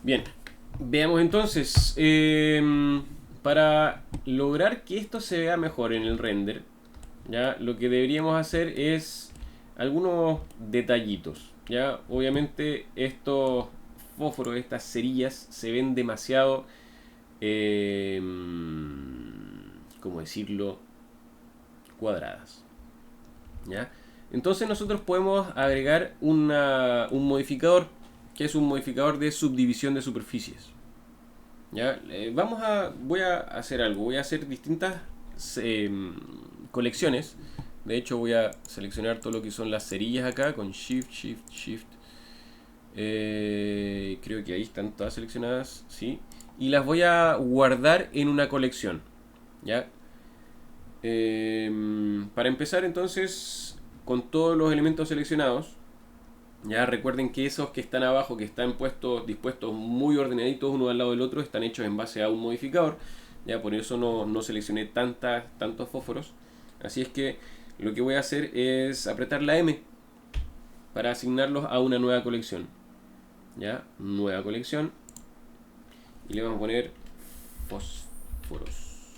Bien, veamos entonces. Para lograr que esto se vea mejor en el render, ya lo que deberíamos hacer es algunos detallitos. Ya, obviamente estos fósforos, estas cerillas se ven demasiado, eh, ¿cómo decirlo? Cuadradas. ¿Ya? Entonces nosotros podemos agregar un modificador, que es un modificador de subdivisión de superficies. ¿Ya? Voy a hacer algo, voy a hacer distintas eh, colecciones. De hecho voy a seleccionar todo lo que son las cerillas acá con Shift, Shift, Shift. Creo que ahí están todas seleccionadas, ¿sí? Y las voy a guardar en una colección. ¿Ya? Para empezar entonces, con todos los elementos seleccionados, ya recuerden que esos que están abajo, que están dispuestos muy ordenaditos uno al lado del otro, están hechos en base a un modificador. Ya por eso no seleccioné tantos fósforos. Así es que lo que voy a hacer es apretar la M para asignarlos a una nueva colección. Ya, nueva colección. Y le vamos a poner fósforos.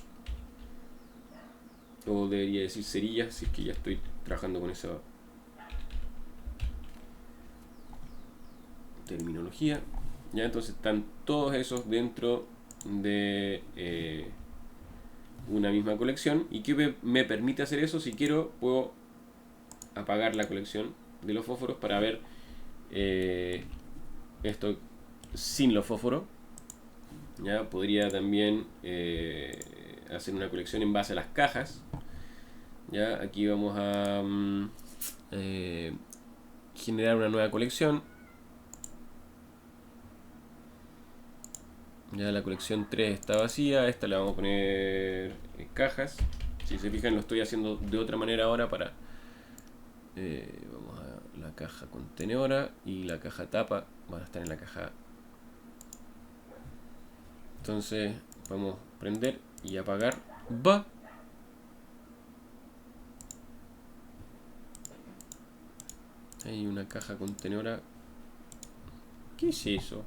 O debería decir cerillas, si es que ya estoy trabajando con esa terminología. Ya, entonces están todos esos dentro de una misma colección. ¿Y qué me permite hacer eso? Si quiero, puedo apagar la colección de los fósforos para ver esto sin los fósforos. Ya, podría también hacer una colección en base a las cajas. Ya, aquí vamos a generar una nueva colección. Ya la colección 3 está vacía. Esta la vamos a poner en cajas. Si se fijan, lo estoy haciendo de otra manera ahora para... vamos a la caja contenedora y la caja tapa. Van a estar en la caja. Entonces vamos a prender y apagar. Va. Hay una caja contenedora. ¿Qué es eso?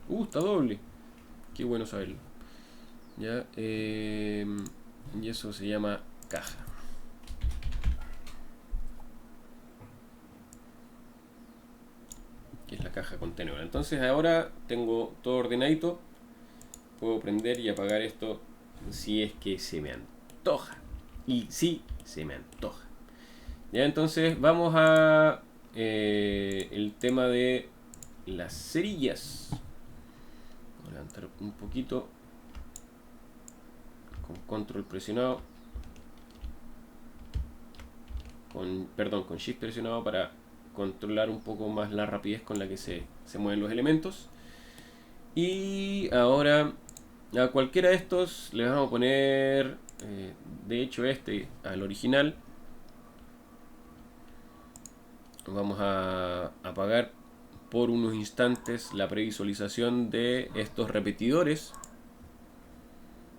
Está doble. Qué bueno saberlo. Ya, y eso se llama caja. Que es la caja contenedora. Entonces ahora tengo todo ordenadito. Puedo prender y apagar esto si es que se me antoja. Y sí, se me antoja. Ya, entonces vamos a el tema de las cerillas. Voy a levantar un poquito con control presionado, con shift presionado para controlar un poco más la rapidez con la que se mueven los elementos. Y ahora a cualquiera de estos le vamos a poner, de hecho este al original, vamos a apagar por unos instantes la previsualización de estos repetidores.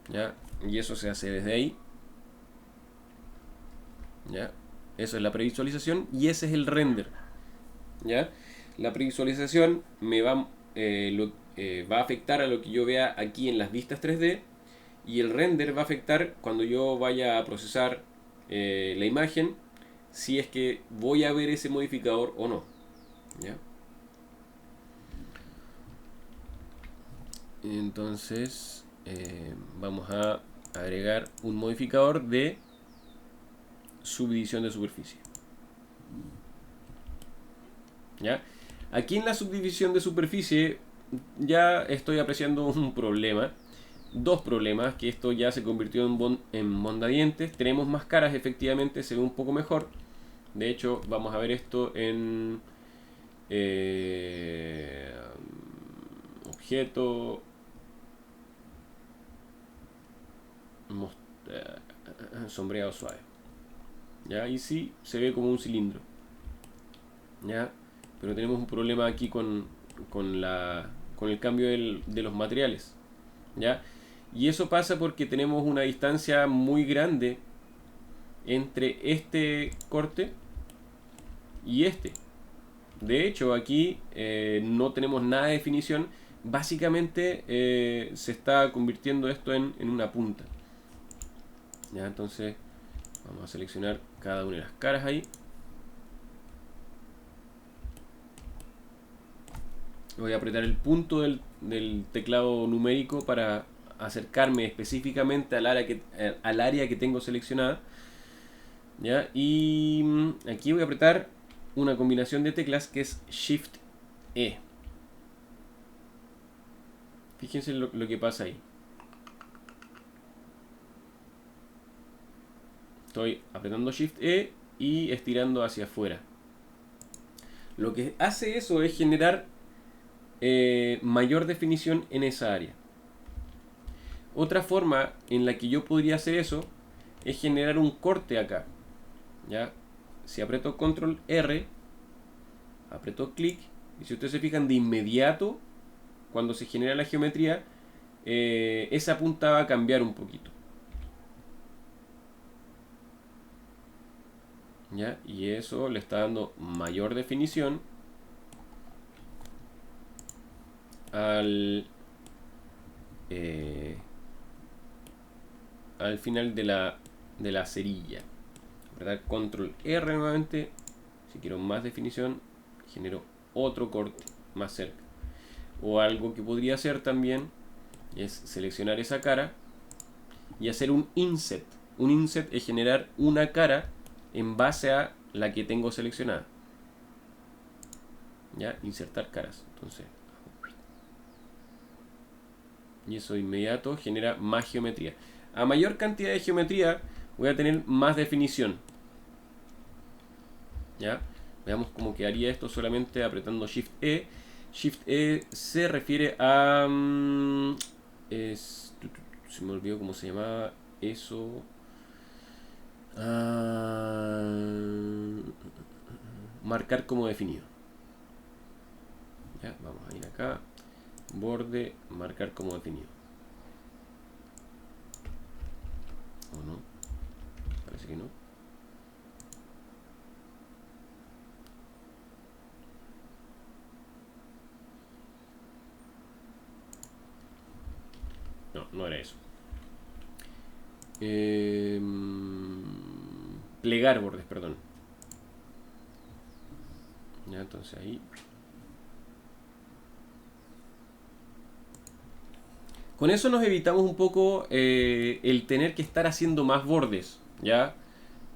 ¿Ya? Y eso se hace desde ahí. ¿Ya? Eso es la previsualización y ese es el render. ¿Ya? La previsualización me va, va a afectar a lo que yo vea aquí en las vistas 3D y el render va a afectar cuando yo vaya a procesar la imagen, si es que voy a ver ese modificador o no. ¿Ya? Entonces vamos a agregar un modificador de subdivisión de superficie. ¿Ya? Aquí en la subdivisión de superficie ya estoy apreciando un problema. Dos problemas, que esto ya se convirtió en mondadientes. Tenemos más caras, efectivamente, se ve un poco mejor. De hecho, vamos a ver esto en objeto, sombreado suave. ¿Ya? Y sí, se ve como un cilindro. ¿Ya? Pero tenemos un problema aquí con el cambio de los materiales. ¿Ya? Y eso pasa porque tenemos una distancia muy grande entre este corte y este. De hecho, aquí no tenemos nada de definición. Básicamente se está convirtiendo esto en una punta. ¿Ya? Entonces vamos a seleccionar cada una de las caras ahí. Voy a apretar el punto del teclado numérico para acercarme específicamente al área que tengo seleccionada. ¿Ya? Y aquí voy a apretar una combinación de teclas que es Shift E. Fíjense lo que pasa ahí. Estoy apretando Shift E y estirando hacia afuera. Lo que hace eso es generar mayor definición en esa área. Otra forma en la que yo podría hacer eso es generar un corte acá. ¿Ya? Si aprieto Control R, aprieto clic, y si ustedes se fijan de inmediato, cuando se genera la geometría, esa punta va a cambiar un poquito. ¿Ya? Y eso le está dando mayor definición al final de la cerilla. ¿Verdad? Control R nuevamente. Si quiero más definición, genero otro corte más cerca. O algo que podría hacer también es seleccionar esa cara y hacer un inset. Un inset es generar una cara en base a la que tengo seleccionada. ¿Ya? Insertar caras. Entonces, y eso de inmediato genera más geometría. A mayor cantidad de geometría voy a tener más definición. ¿Ya? Veamos cómo quedaría esto solamente apretando Shift E. Shift E se refiere a... se me olvidó cómo se llamaba eso. Marcar como definido. ¿Ya? Vamos a ir acá. Borde, marcar como definido. ¿O no? Parece que no. No, no era eso. Plegar bordes, perdón. Ya, entonces ahí. Con eso nos evitamos un poco el tener que estar haciendo más bordes, ¿ya?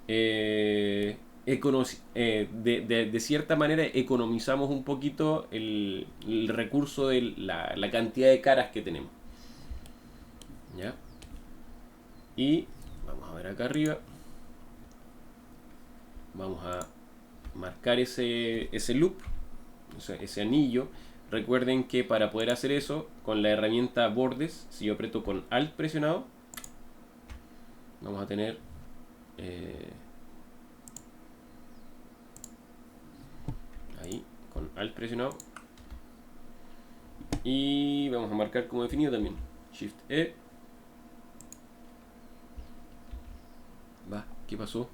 De cierta manera economizamos un poquito el recurso de la cantidad de caras que tenemos. ¿Ya? Y vamos a ver acá arriba. Vamos a marcar ese loop, o sea, ese anillo. Recuerden que para poder hacer eso, con la herramienta bordes, si yo aprieto con Alt presionado, vamos a tener ahí, con Alt presionado, y vamos a marcar como definido también, Shift E. Va, ¿qué pasó?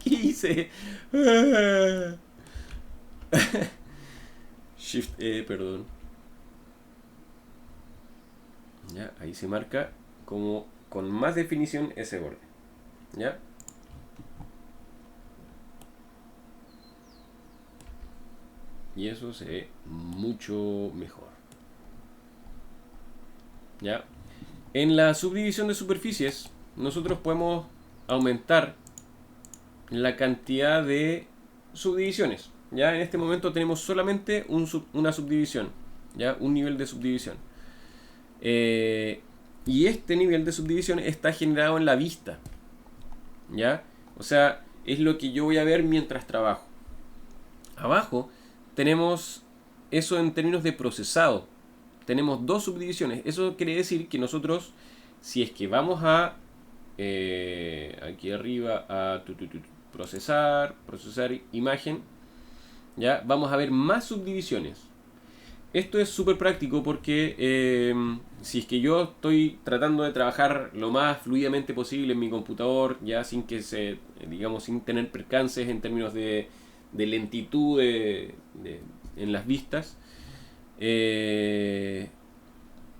¿Qué hice? Shift E, perdón. Ya, ahí se marca como con más definición ese borde. ¿Ya? Y eso se ve mucho mejor. ¿Ya? En la subdivisión de superficies, nosotros podemos aumentar la cantidad de subdivisiones. Ya en este momento tenemos solamente una subdivisión, ya un nivel de subdivisión. Y este nivel de subdivisión está generado en la vista. ¿Ya? O sea, es lo que yo voy a ver mientras trabajo. Abajo tenemos eso en términos de procesado. Tenemos dos subdivisiones. Eso quiere decir que nosotros, si es que vamos a aquí arriba a procesar imagen, ya vamos a ver más subdivisiones. Esto es súper práctico porque si es que yo estoy tratando de trabajar lo más fluidamente posible en mi computador, ya sin que digamos, sin tener percances en términos de de lentitud en las vistas.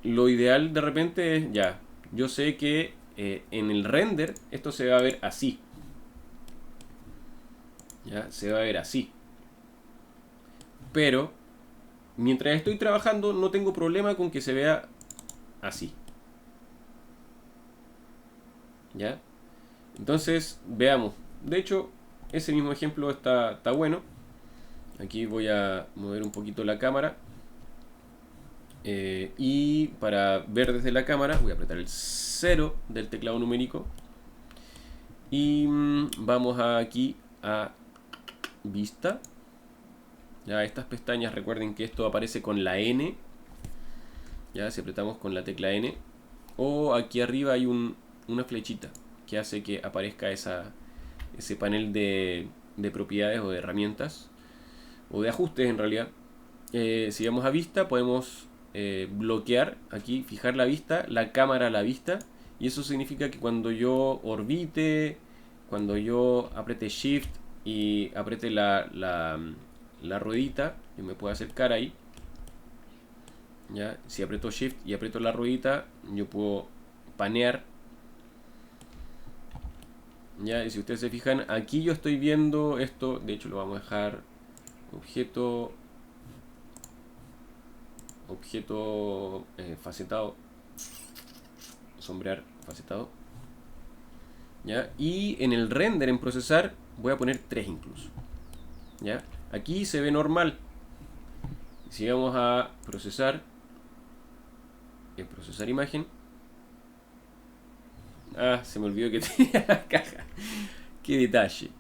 Lo ideal de repente es, ya, yo sé que en el render esto se va a ver así. Ya, se va a ver así. Pero mientras estoy trabajando no tengo problema con que se vea así. ¿Ya? Entonces, veamos. De hecho, ese mismo ejemplo está bueno. Aquí voy a mover un poquito la cámara. Y para ver desde la cámara voy a apretar el 0 del teclado numérico. Y vamos aquí a vista. Ya, estas pestañas, recuerden que esto aparece con la N. Ya, si apretamos con la tecla N. O aquí arriba hay una flechita que hace que aparezca ese panel de propiedades o de herramientas. O de ajustes en realidad. Si vamos a vista podemos bloquear aquí, fijar la vista, la cámara a la vista. Y eso significa que cuando yo orbite, cuando yo apriete Shift y apriete la ruedita, yo me puedo acercar ahí. ¿Ya? Si aprieto Shift y aprieto la ruedita, yo puedo panear. ¿Ya? Y si ustedes se fijan, aquí yo estoy viendo esto. De hecho lo vamos a dejar objeto facetado, sombrear facetado. ¿Ya? Y en el render, en procesar, voy a poner 3 incluso. ¿Ya? Aquí se ve normal. Si vamos a procesar, en procesar imagen, se me olvidó que tenía la caja. Qué detalle.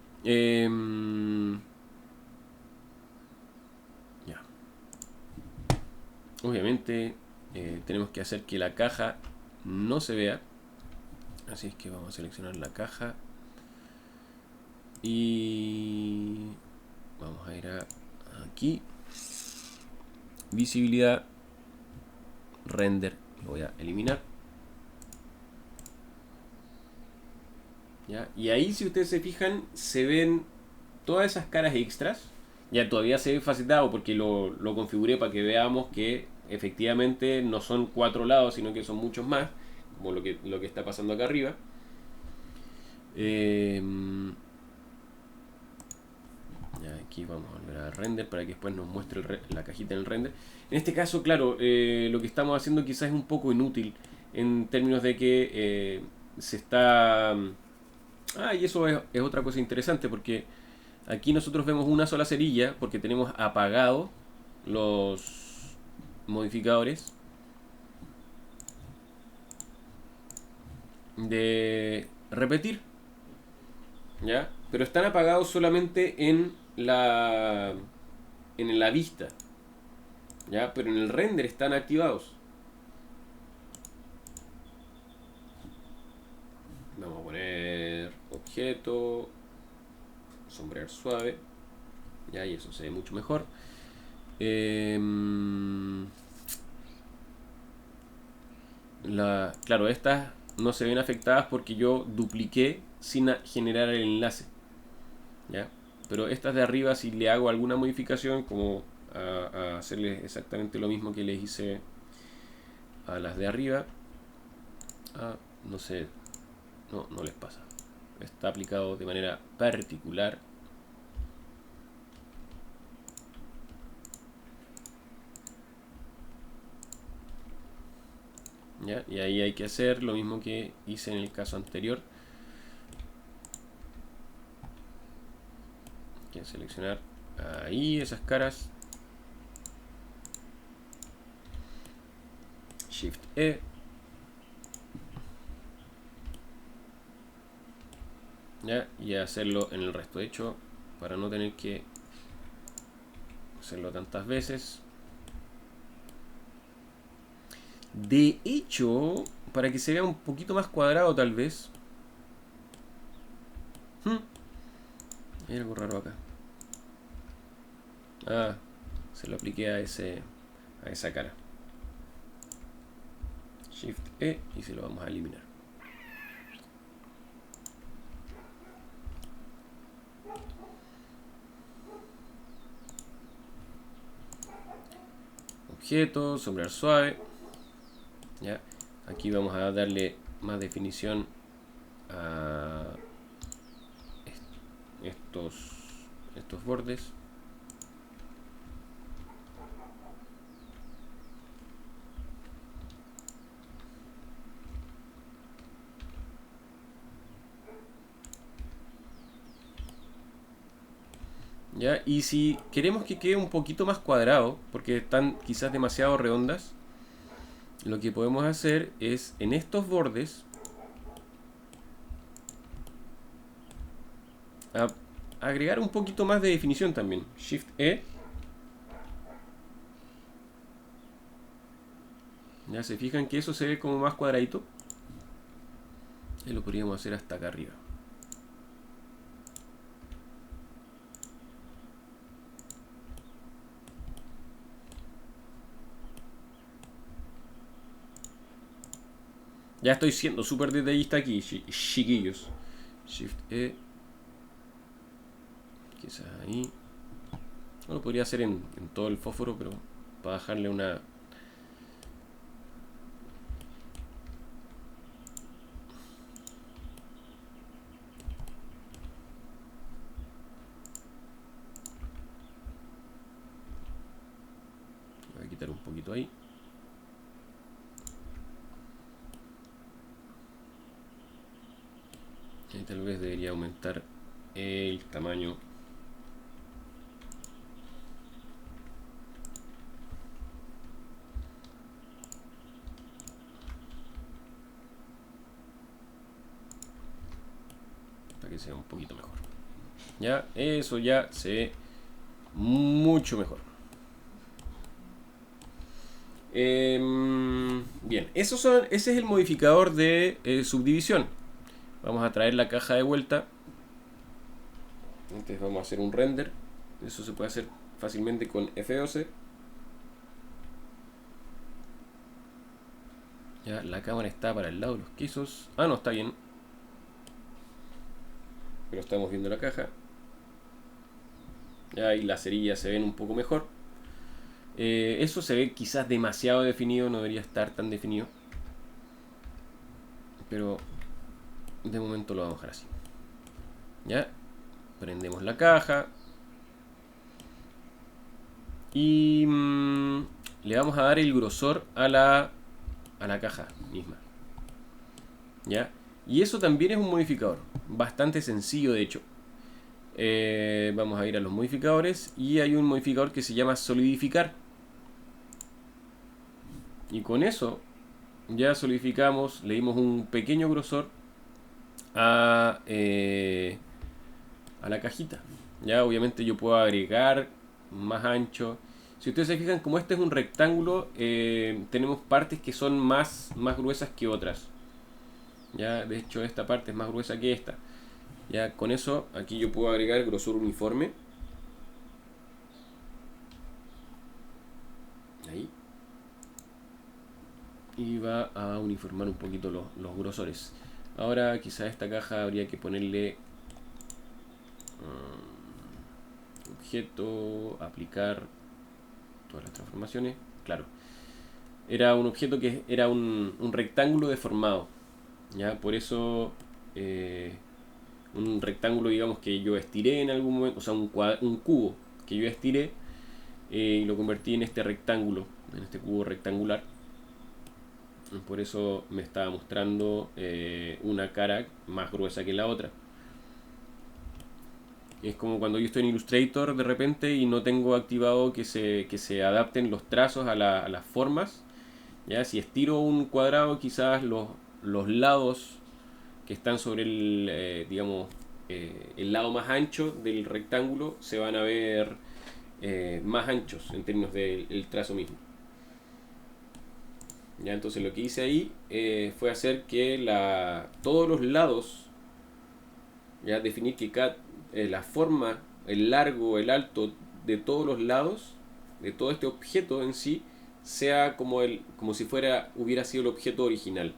Ya. Obviamente tenemos que hacer que la caja no se vea. Así es que vamos a seleccionar la caja. Y vamos a ir aquí. Visibilidad. Render. Lo voy a eliminar. ¿Ya? Y ahí, si ustedes se fijan, se ven todas esas caras extras. Ya todavía se ve facetado porque lo configuré para que veamos que efectivamente no son 4 lados, sino que son muchos más, como lo que está pasando acá arriba. Ya, aquí vamos a volver a render para que después nos muestre la cajita en el render. En este caso, claro, lo que estamos haciendo quizás es un poco inútil en términos de que se está... y eso es otra cosa interesante porque aquí nosotros vemos una sola cerilla porque tenemos apagados los modificadores de repetir, ¿ya? Pero están apagados solamente en la vista, ¿ya? Pero en el render están activados. Vamos a poner objeto, sombrear suave, ya, y eso se ve mucho mejor. Claro, estas no se ven afectadas porque yo dupliqué sin generar el enlace, ¿ya? Pero estas de arriba, si le hago alguna modificación, como a hacerles exactamente lo mismo que les hice a las de arriba, no sé, no les pasa. Está aplicado de manera particular. ¿Ya? Y ahí hay que hacer lo mismo que hice en el caso anterior. Hay que seleccionar ahí esas caras. Shift E. ¿Ya? Y hacerlo en el resto. De hecho, para no tener que hacerlo tantas veces. De hecho, para que se vea un poquito más cuadrado tal vez. Hay algo raro acá. Se lo apliqué a esa cara. Shift E y se lo vamos a eliminar. objeto, sombrear suave. ¿Ya? Aquí vamos a darle más definición a estos bordes. ¿Ya? Y si queremos que quede un poquito más cuadrado, porque están quizás demasiado redondas, lo que podemos hacer es en estos bordes agregar un poquito más de definición también. Shift E. Ya se fijan que eso se ve como más cuadradito. Y lo podríamos hacer hasta acá arriba. Ya estoy siendo súper detallista aquí, chiquillos. Shift E. Quizás ahí. No lo podría hacer en todo el fósforo, pero para dejarle una... Voy a quitar un poquito ahí. Y tal vez debería aumentar el tamaño. Para que sea un poquito mejor. Ya, eso ya se ve mucho mejor. Bien, ese es el modificador de subdivisión. Vamos a traer la caja de vuelta. Entonces vamos a hacer un render. Eso se puede hacer fácilmente con F12. Ya, la cámara está para el lado de los quesos. Ah, no, está bien. Pero estamos viendo la caja. Ya, y las cerillas se ven un poco mejor. Eso se ve quizás demasiado definido, no debería estar tan definido. Pero de momento lo vamos a dejar así. Ya, prendemos la caja. Y le vamos a dar el grosor a la caja misma. ¿Ya? Y eso también es un modificador. Bastante sencillo, de hecho. Vamos a ir a los modificadores. Y hay un modificador que se llama solidificar. Y con eso ya solidificamos, le dimos un pequeño grosor a la cajita. Ya obviamente yo puedo agregar más ancho. Si ustedes se fijan, como este es un rectángulo, tenemos partes que son más gruesas que otras. Ya, de hecho esta parte es más gruesa que esta. Ya con eso aquí yo puedo agregar grosor uniforme. Ahí. Y va a uniformar un poquito los grosores. Ahora quizá a esta caja habría que ponerle objeto, aplicar todas las transformaciones. Claro, era un objeto que era un rectángulo deformado. ¿Ya? Por eso un rectángulo, digamos, que yo estiré en algún momento, o sea, un cubo que yo estiré y lo convertí en este rectángulo, en este cubo rectangular. Por eso me estaba mostrando una cara más gruesa que la otra. Es como cuando yo estoy en Illustrator de repente y no tengo activado que se adapten los trazos a las formas. ¿Ya? Si estiro un cuadrado, quizás los lados que están sobre el, digamos, el lado más ancho del rectángulo se van a ver más anchos en términos del trazo mismo. ¿Ya? Entonces lo que hice ahí fue hacer que todos los lados, ya definir que la forma, el largo, el alto de todos los lados, de todo este objeto en sí, sea como si hubiera sido el objeto original.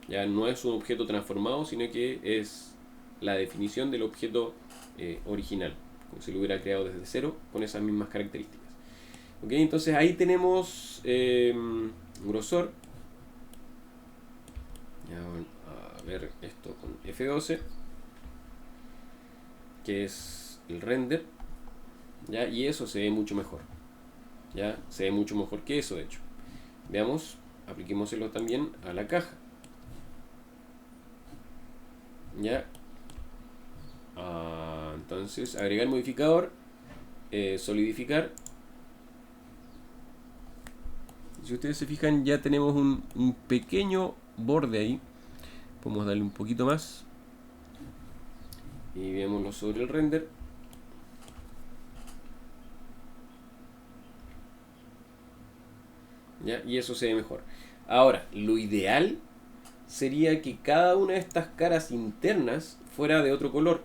Ya no es un objeto transformado, sino que es la definición del objeto original, como si lo hubiera creado desde cero con esas mismas características. Ok, entonces ahí tenemos grosor. Ya, bueno, a ver esto con F12, que es el render, ¿ya? Y eso se ve mucho mejor, ¿ya? Se ve mucho mejor que eso, de hecho. Veamos, apliquémoselo también a la caja, ¿ya? Entonces, agregar modificador, solidificar. Si ustedes se fijan, ya tenemos un pequeño borde ahí. Podemos darle un poquito más. Y veámoslo sobre el render. ¿Ya? Y eso se ve mejor. Ahora, lo ideal sería que cada una de estas caras internas fuera de otro color.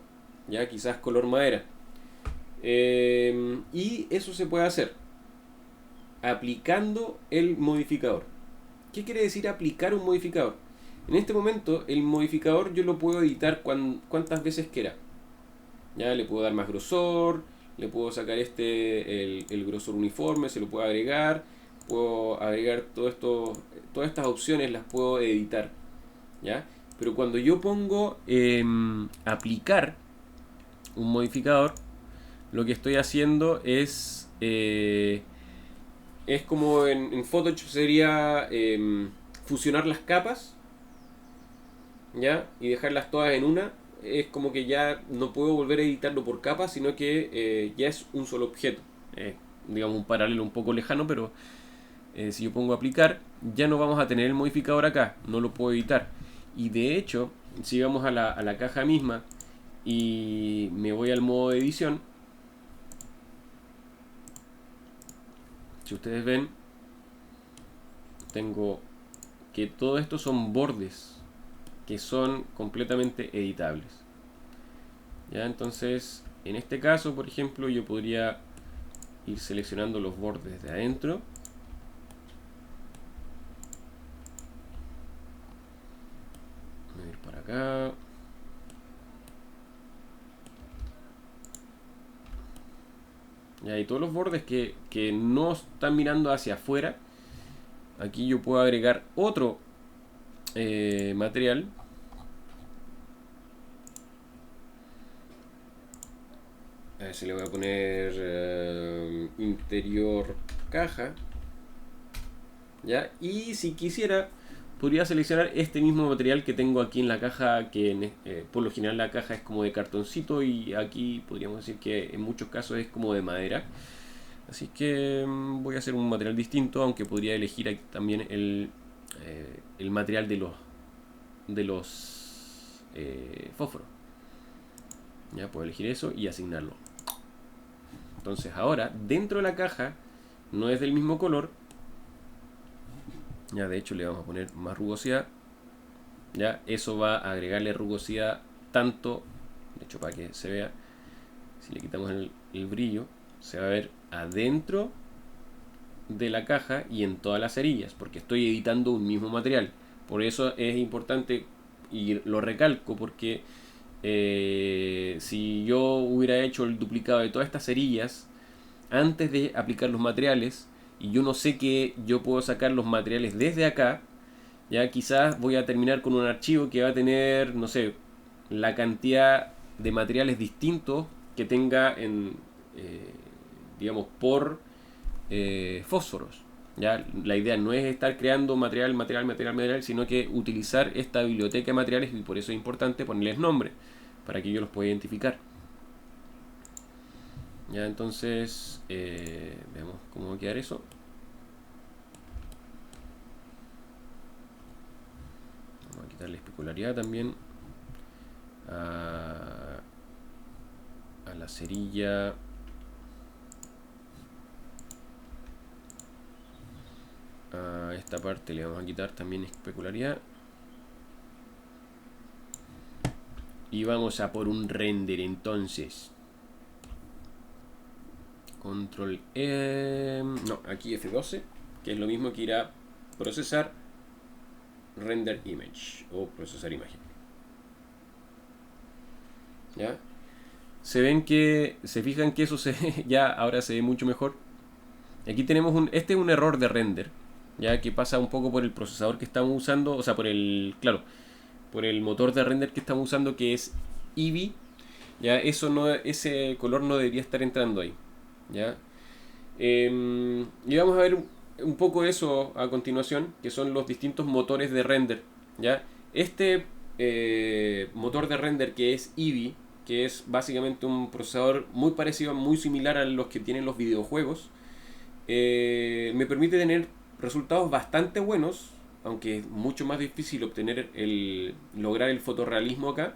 Ya, quizás color madera. Y eso se puede hacer aplicando el modificador. ¿Qué quiere decir aplicar un modificador? En este momento el modificador yo lo puedo editar cuantas veces quiera. Ya le puedo dar más grosor, le puedo sacar el grosor uniforme, se lo puedo agregar todo esto, todas estas opciones las puedo editar. ¿Ya? Pero cuando yo pongo aplicar un modificador, lo que estoy haciendo es como en Photoshop sería fusionar las capas, ¿ya? Y dejarlas todas en una. Es como que ya no puedo volver a editarlo por capas, sino que ya es un solo objeto. Digamos un paralelo un poco lejano, pero si yo pongo aplicar, ya no vamos a tener el modificador acá, no lo puedo editar. Y de hecho, si vamos a la caja misma y me voy al modo de edición, si ustedes ven, tengo que todo esto son bordes que son completamente editables. ¿Ya? Entonces, en este caso, por ejemplo, yo podría ir seleccionando los bordes de adentro. Voy a ir para acá. ¿Ya? Y todos los bordes que no están mirando hacia afuera, aquí yo puedo agregar otro material. A ver si le voy a poner interior caja. ¿Ya? Y si quisiera, podría seleccionar este mismo material que tengo aquí en la caja, que por lo general la caja es como de cartoncito y aquí podríamos decir que en muchos casos es como de madera. Así que voy a hacer un material distinto, aunque podría elegir aquí también el material de los fósforos. Ya puedo elegir eso y asignarlo. Entonces ahora, dentro de la caja, no es del mismo color. Ya, de hecho le vamos a poner más rugosidad. Ya, eso va a agregarle rugosidad tanto, de hecho para que se vea, si le quitamos el brillo, se va a ver adentro de la caja y en todas las cerillas, porque estoy editando un mismo material. Por eso es importante, y lo recalco, porque si yo hubiera hecho el duplicado de todas estas cerillas antes de aplicar los materiales, y yo no sé que yo puedo sacar los materiales desde acá, ya quizás voy a terminar con un archivo que va a tener, no sé, la cantidad de materiales distintos que tenga digamos, por fósforos. ¿Ya? La idea no es estar creando material, sino que utilizar esta biblioteca de materiales, y por eso es importante ponerles nombre, para que yo los pueda identificar. Ya, entonces, veamos cómo va a quedar eso. Vamos a quitarle especularidad también a la cerilla. A esta parte le vamos a quitar también especularidad. Y vamos a por un render entonces. Control no, aquí F12, que es lo mismo que ir a procesar render image o procesar imagen. ¿Ya? Se fijan que eso ya ahora se ve mucho mejor. Aquí tenemos este es un error de render, ya que pasa un poco por el procesador que estamos usando, o sea, por el, claro, por el motor de render que estamos usando, que es Eevee. Ya, eso no, ese color no debería estar entrando ahí. Ya. Y vamos a ver un poco eso a continuación, que son los distintos motores de render. ¿Ya? Este motor de render que es Eevee, que es básicamente un procesador muy parecido, muy similar a los que tienen los videojuegos, me permite tener resultados bastante buenos, aunque es mucho más difícil obtener lograr el fotorrealismo acá.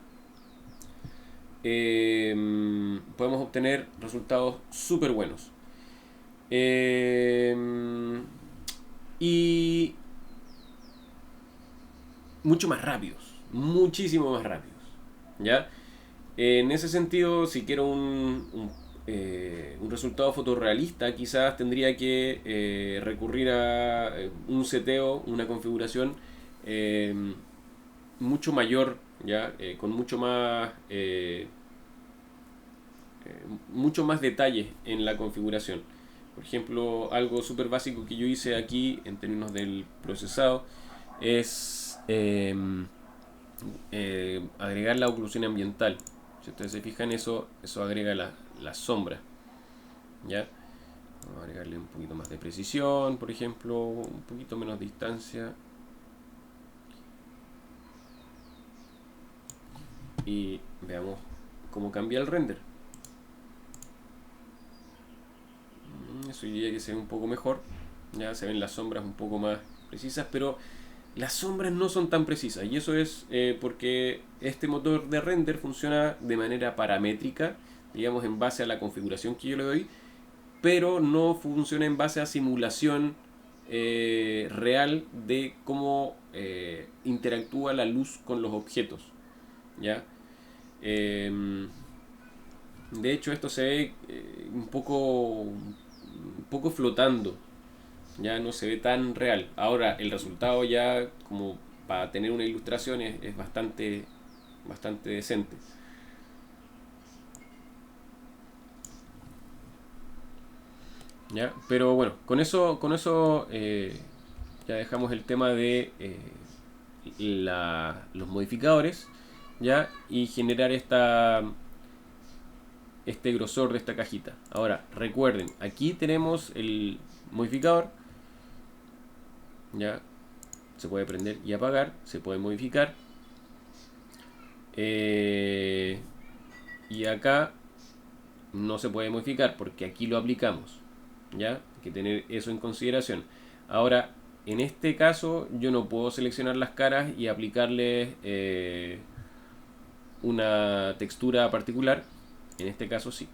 Podemos obtener resultados súper buenos. Y mucho más rápidos, muchísimo más rápidos. ¿Ya? En ese sentido, si quiero un resultado fotorrealista, quizás tendría que recurrir a un seteo, una configuración eh, mucho mayor, ¿ya? Con mucho más detalle en la configuración. Por ejemplo, algo súper básico que yo hice aquí en términos del procesado es agregar la oclusión ambiental. Si ustedes se fijan, eso agrega la sombra. ¿Ya? Vamos a agregarle un poquito más de precisión, por ejemplo, un poquito menos distancia. Y veamos cómo cambia el render. Eso diría que se ve un poco mejor. Ya se ven las sombras un poco más precisas, pero las sombras no son tan precisas. Y eso es porque este motor de render funciona de manera paramétrica, digamos en base a la configuración que yo le doy, pero no funciona en base a simulación real de cómo interactúa la luz con los objetos. ¿Ya? De hecho, esto se ve un poco flotando, ya no se ve tan real. Ahora, el resultado ya, como para tener una ilustración, es bastante decente. ¿Ya? Pero bueno, con eso ya dejamos el tema de los modificadores, ¿ya? Y generar este grosor de esta cajita. Ahora, recuerden, aquí tenemos el modificador, ya se puede prender y apagar, se puede modificar. Y acá no se puede modificar porque aquí lo aplicamos. ¿Ya? Hay que tener eso en consideración. Ahora, en este caso, yo no puedo seleccionar las caras y aplicarle una textura particular. En este caso sí.